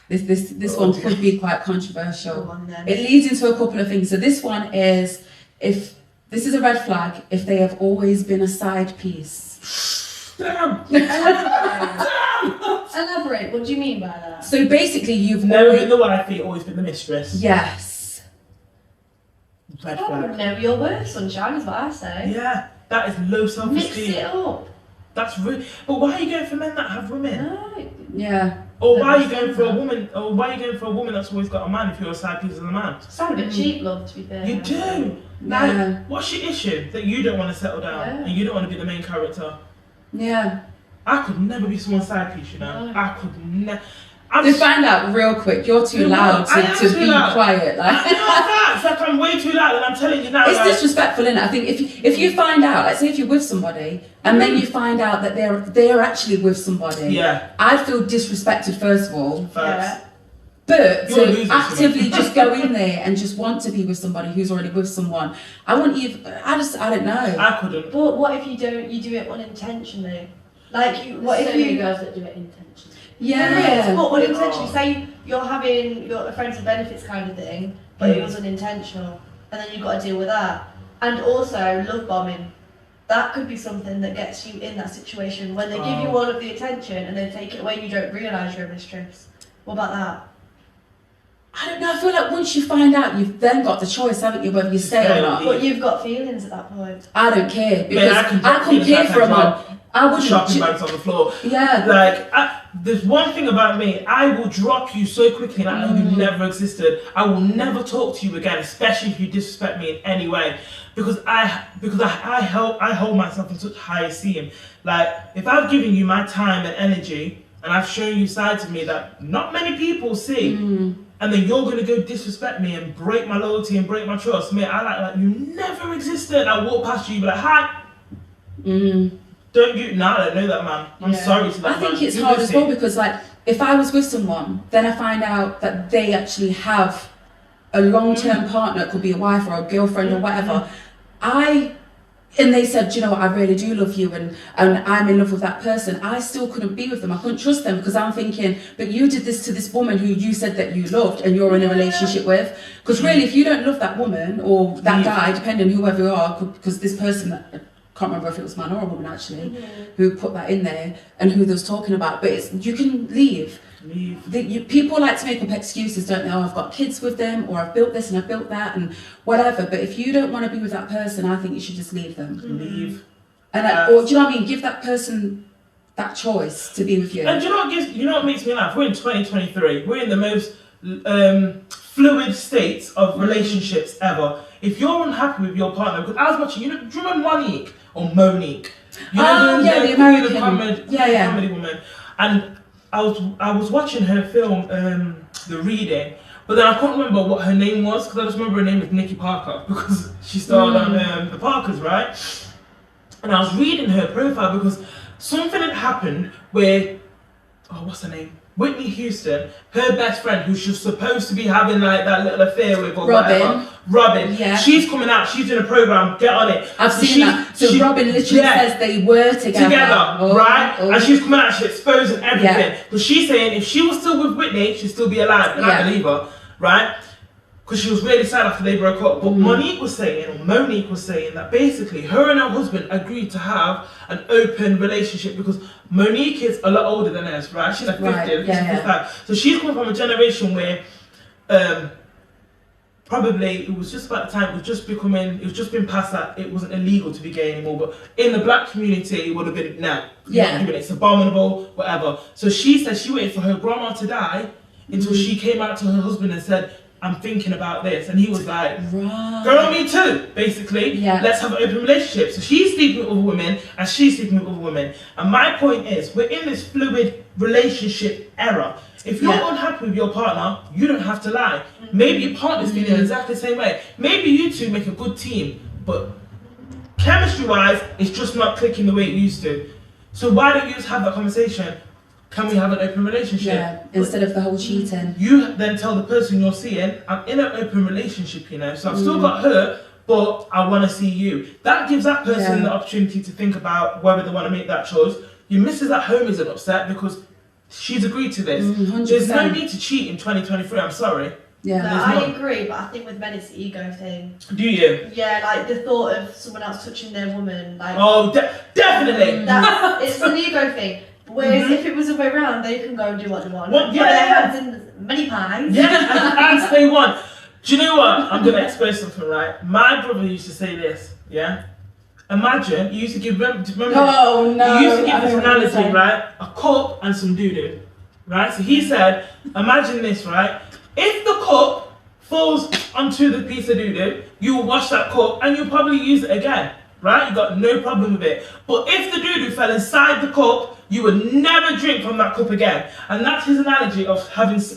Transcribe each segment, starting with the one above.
This one could be quite controversial. Go on then. It leads into a couple of things. So this one is, if this is a red flag, if they have always been a side piece. Damn! Elaborate. What do you mean by that? So basically, you've Never always, been the wifey, always been the mistress. yes. Red Oh, flag. know your worth, sunshine, is what I say. Yeah, that is low Mix self-esteem. it up. That's rude. But why are you going for men that have women? No. Yeah. Or why are you going for a woman? Or why are you going for a woman that's always got a man if you're a side piece of the man? Sound a bit cheap, love, to be fair. You do. Yeah. Like, what's your issue that you don't want to settle down Yeah. and you don't want to be the main character? Yeah. I could never be someone's side piece, you know. No. I could never. To find out real quick, you're too You know loud what? I am to too be loud. quiet. Like. I know that. It's like I'm way too loud, and I'm telling you now. It's like, disrespectful, innit? I think if you find out, like say if you're with somebody and then you find out that they're actually with somebody, Yeah. I'd feel disrespected first of all. Facts. But You're a to loser, actively just go in there and just want to be with somebody who's already with someone, I don't know. I couldn't. But what if you do it unintentionally? Like, what so if many you... girls that do it intentionally. Yeah. But unintentionally, Oh. say you're having your friends with benefits kind of thing, but it was unintentional, and then you've got to deal with that. And also, love bombing. That could be something that gets you in that situation when they give you Oh. all of the attention and then take it away and you don't realise you're a mistress. What about that? I don't know. I feel like once you find out, you've then got the choice, haven't you, whether you stay or not. But you've got feelings at that point. I don't care because I can I couldn't care for a man. I wouldn't. Shopping bags on the floor. Yeah. Like, there's one thing about me. I will drop you so quickly, and I know you never existed. I will never talk to you again, especially if you disrespect me in any way, because I hold myself in such high esteem. Like, if I've given you my time and energy, and I've shown you sides of me that not many people see, and then you're gonna go disrespect me and break my loyalty and break my trust, mate. I like you never existed. I walk past you, be like, hi. Don't you? Nah, I don't know that man. I'm sorry to that I man. think it's You hard can as see. well because, like, if I was with someone, then I find out that they actually have a long-term partner, it could be a wife or a girlfriend or whatever. And they said, you know what, I really do love you and I'm in love with that person. I still couldn't be with them. I couldn't trust them because I'm thinking, but you did this to this woman who you said that you loved and you're in a relationship with. Because really, if you don't love that woman or that guy, depending whoever you are, because this person, I can't remember if it was a man or a woman actually, who put that in there and who they was talking about. But you can leave. People like to make up excuses, don't they? Oh, I've got kids with them, or I've built this and I've built that, and whatever. But if you don't want to be with that person, I think you should just leave them. Leave. And or do you know what I mean? Give that person that choice to be with you. And do you know what makes me laugh? We're in 2023. We're in the most fluid state of relationships ever. If you're unhappy with your partner, because I was watching, do you remember Monique or Monique? You know, the American. comedy woman. And I was watching her film, The Reading, but then I can't remember what her name was because I just remember her name was Nikki Parker because she starred on The Parkers, right? And I was reading her profile because something had happened where, what's her name? Whitney Houston, her best friend, who she's supposed to be having like that little affair with, or whatever. Robin. Yeah. She's coming out. She's doing a program. Get on it. I've seen that. So Robin literally says they were together. Right? And she's coming out. She's exposing everything. Because she's saying if she was still with Whitney, she'd still be alive. And I believe her. Right? Because she was really sad after they broke up. But Monique was saying that basically her and her husband agreed to have an open relationship because Monique is a lot older than us, right? She's like 50. So she's coming from a generation where probably it was just about the time it was just been passed that it wasn't illegal to be gay anymore. But in the black community, it would have been no. It's abominable, whatever. So she said she waited for her grandma to die until she came out to her husband and said, I'm thinking about this, and he was like, girl, me too, basically. Let's have an open relationship. So she's sleeping with other women, and she's sleeping with other women. And my point is, we're in this fluid relationship era. If you're unhappy with your partner, you don't have to lie. Maybe your partner's feeling exactly the same way. Maybe you two make a good team, but chemistry-wise, it's just not clicking the way it used to. So why don't you just have that conversation? Can we have an open relationship? Yeah, instead of the whole cheating. You then tell the person you're seeing, I'm in an open relationship, you know, so I've still got her, but I want to see you. That gives that person the opportunity to think about whether they want to make that choice. Your missus at home isn't upset because she's agreed to this. 100%. There's no need to cheat in 2023. I'm sorry. Yeah. No, There's I not. agree, but I think with men it's the ego thing. Do you? Yeah, like the thought of someone else touching their woman, like Oh, definitely. that. It's an ego thing. Whereas if it was the way around, they can go and do what they want. What? Put Yeah. their hands in many pies. Yeah, as they want. Do you know what? I'm gonna explain something, right? My brother used to say this. Yeah. Imagine you used to give. Remember? Oh no. He used to give I this know what you're analogy, saying. right? A cup and some doo-doo, right? So he said, imagine this, right? If the cup falls onto the piece of doo-doo, you will wash that cup and you'll probably use it again, right? You got no problem with it. But if the doo-doo fell inside the cup, you would never drink from that cup again. And that's his analogy of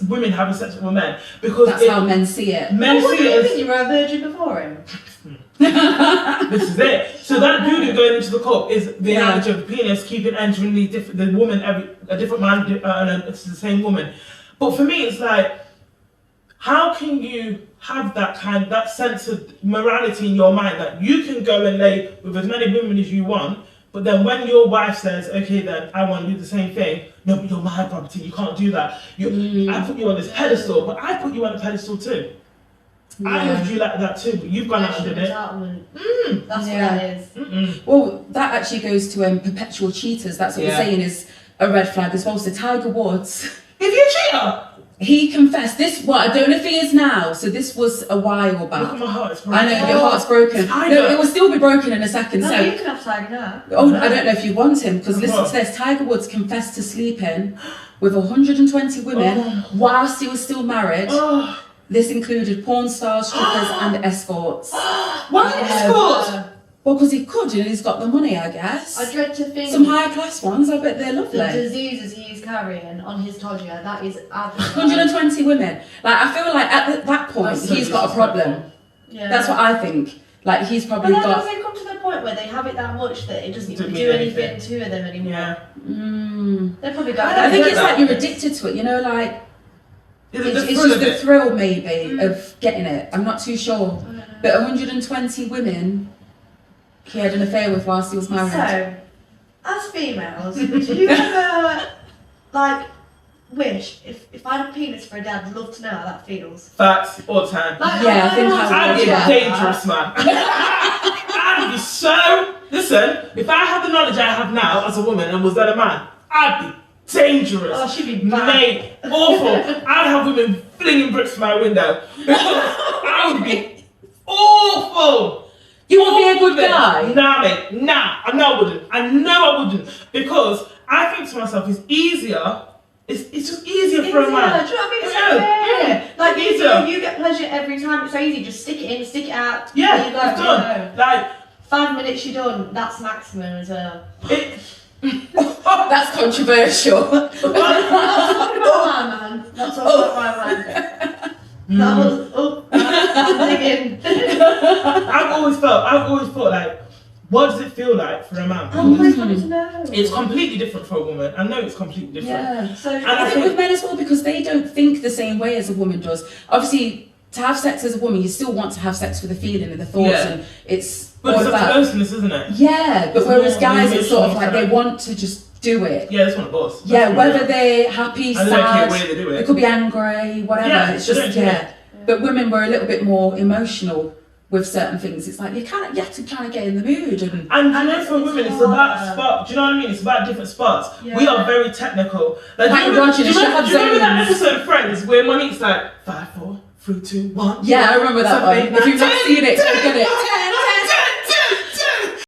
women having sex with men, because That's how men see it. men What do see you it think? as You were a virgin before him? this is it. So that doo-doo going into the cup is the Yeah. analogy of the penis keeping entering the woman a different man and it's the same woman. But for me, it's like, how can you have that sense of morality in your mind that you can go and lay with as many women as you want, but then when your wife says, okay, then I want to do the same thing, no, but you're my property, you can't do that. I put you on this pedestal, but I put you on a pedestal too. I loved you like that too, but you've gone out and done it. Entitlement. That's Yeah. what that is. Mm-mm. Well, that actually goes to perpetual cheaters. That's what Yeah. we're saying is a red flag as well. So Tiger Woods, If you're a cheater, he confessed this. What I don't know if he is now. So this was a while look at back. my heart, it's I know broken. your heart's broken. Tiger. No, it will still be broken in a second. No, So. you can have Tiger now. Oh, I don't know if you want him, because listen What? to this. Tiger Woods confessed to sleeping with 120 women whilst he was still married. Oh, This included porn stars, strippers, and escorts. why Yeah. escort? Well, because he could, and he's got the money, I guess. I dread to think Some higher class ones, I bet they're the lovely. diseases he's carrying on his todger, that is absolutely 120 women. Like, I feel like at that point, That's so he's got a problem. Yeah. That's what I think. Like, he's But probably then got. does it come to the point where they have it that much that it doesn't even Doesn't do mean anything anything. to them anymore? Yeah. They're probably going. I think get it's that. like you're addicted to it, you know, like. Is it It's the just thrill of the it? thrill, maybe, of getting it. I'm not too sure. But 120 women he had an affair with whilst he was married. So, as females, do you ever like wish if I had a penis for a dad? I'd love to know how that feels. Facts all the time. Like, Yeah, I think know I I'd be Yeah. a dangerous man. I'd be so. Listen, if I had the knowledge I have now as a woman and was then a man, I'd be dangerous. Oh, she'd be bad. Mate, awful. I'd have women flinging bricks from my window. Because I would be awful. You would be a good Awful. guy? Nah, mate. Nah. I know I wouldn't. I know I wouldn't. Because I think to myself, it's easier. It's just easier for a man. Do you know what I mean? It's Yeah, like, yeah. like Easier. you get pleasure every time. It's so easy. Just stick it in, stick it out. Yeah, there you go. it's there you done. go. Like, 5 minutes, you're done. That's maximum as well. it. That's controversial. Not talking about my man. Not talking about my man. That was I'm digging. I've always thought like, what does it feel like for a man? I always wanted to know. It's completely different for a woman. I know it's completely different. Yeah. So And I I think with men as well, because they don't think the same way as a woman does. Obviously, to have sex as a woman, you still want to have sex for the feeling and the thoughts, Yeah. and it's But all it's up to about. closeness, isn't it? Yeah, but It's whereas more guys, it's sort of emotional like they kind. want to just do it. Yeah, that's one of us. Yeah, whether they're happy, I don't care sad, where they do they it. could be angry, whatever. Yeah, it's they just don't care. But women were a little bit more emotional with certain things. It's like you have to kind of get in the mood and. And you know, for women, it's about spot. Do you know what I mean? It's about different spots. Yeah. We are very technical. Like do you remember, Roger, do you the remember, Shab do you remember that Zones. episode of Friends where Monique's like 5, 4, 3, 2, 1? Yeah, I remember that one. Something If you've not like seen it, go get it.